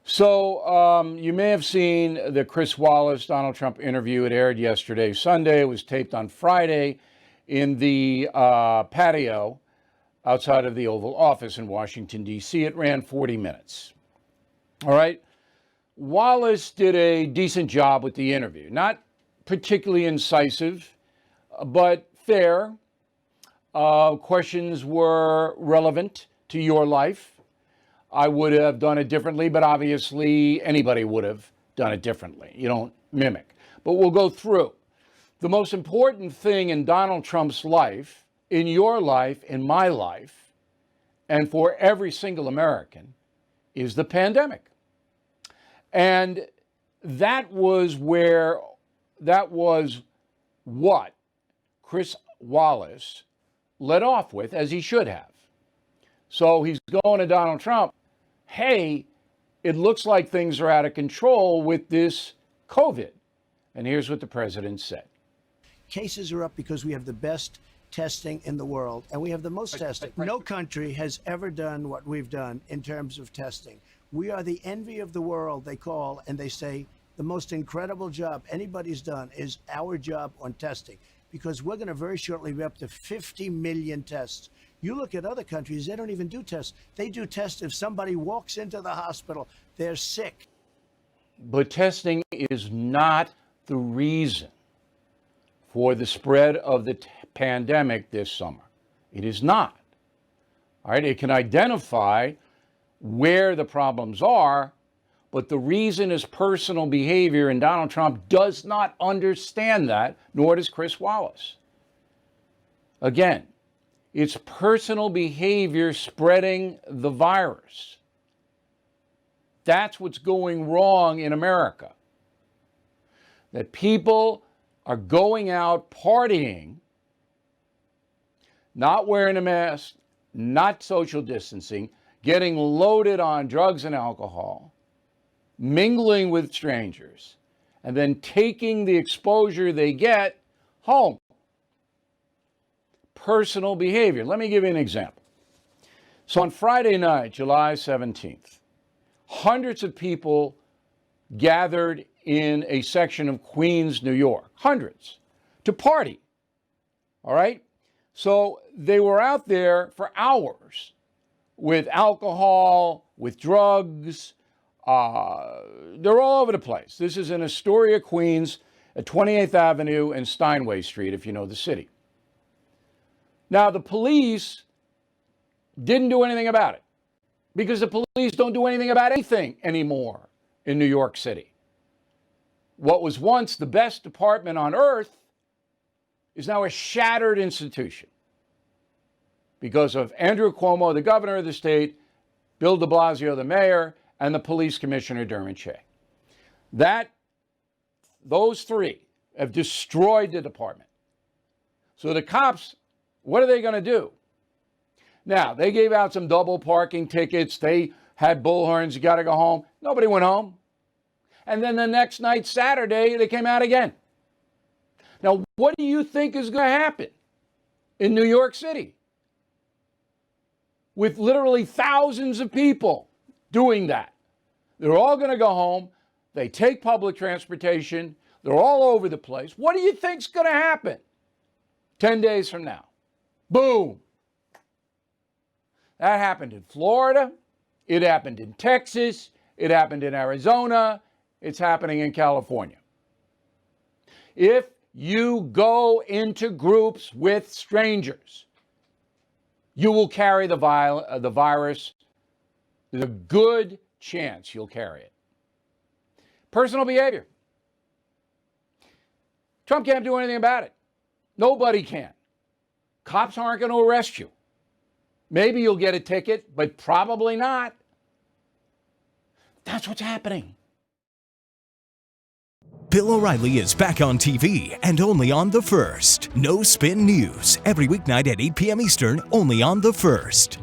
So you may have seen the Chris Wallace, Donald Trump interview. It aired yesterday, Sunday. It was taped on Friday in the patio outside of the Oval Office in Washington, D.C. It ran 40 minutes. All right. Wallace did a decent job with the interview. Not particularly incisive, but fair. Questions were relevant to your life. I would have done it differently, but obviously anybody would have done it differently. You don't mimic. But we'll go through. The most important thing in Donald Trump's life, in your life, in my life, and for every single American, is the pandemic. And that was what Chris Wallace led off with, as he should have. So he's going to Donald Trump, hey, it looks like things are out of control with this COVID. And here's what the president said. Cases are up because we have the best testing in the world, and we have the most testing. No country has ever done what we've done in terms of testing. We are the envy of the world, they call, and they say the most incredible job anybody's done is our job on testing, because we're going to very shortly be up to 50 million tests. You look at other countries, they don't even do tests. They do tests if somebody walks into the hospital, they're sick. But testing is not the reason for the spread of the pandemic this summer. It is not. All right, it can identify where the problems are, but the reason is personal behavior, and Donald Trump does not understand that, nor does Chris Wallace. Again, it's personal behavior spreading the virus. That's what's going wrong in America. That people are going out partying, not wearing a mask, not social distancing, getting loaded on drugs and alcohol, mingling with strangers, and then taking the exposure they get home. Personal behavior. Let me give you an example. So on Friday night, July 17th, hundreds of people gathered in a section of Queens, New York, hundreds, to party. All right? So they were out there for hours with alcohol, with drugs. They're all over the place. This is in Astoria, Queens, at 28th Avenue and Steinway Street, if you know the city. Now, the police didn't do anything about it because the police don't do anything about anything anymore in New York City. What was once the best department on earth is now a shattered institution because of Andrew Cuomo, the governor of the state, Bill de Blasio, the mayor, and the police commissioner, Dermot Shea. Those three have destroyed the department. So the cops, what are they going to do? Now, they gave out some double parking tickets. They had bullhorns, you got to go home. Nobody went home. And then the next night, Saturday, they came out again. Now, what do you think is going to happen in New York City with literally thousands of people doing that? They're all going to go home. They take public transportation. They're all over the place. What do you think's going to happen 10 days from now? Boom. That happened in Florida. It happened in Texas. It happened in Arizona. It's happening in California. If you go into groups with strangers, you will carry the virus. There's a good chance you'll carry it. Personal behavior. Trump can't do anything about it. Nobody can. Cops aren't going to arrest you. Maybe you'll get a ticket, but probably not. That's what's happening. Bill O'Reilly is back on TV and only on The First. No Spin News, every weeknight at 8 p.m. Eastern, only on The First.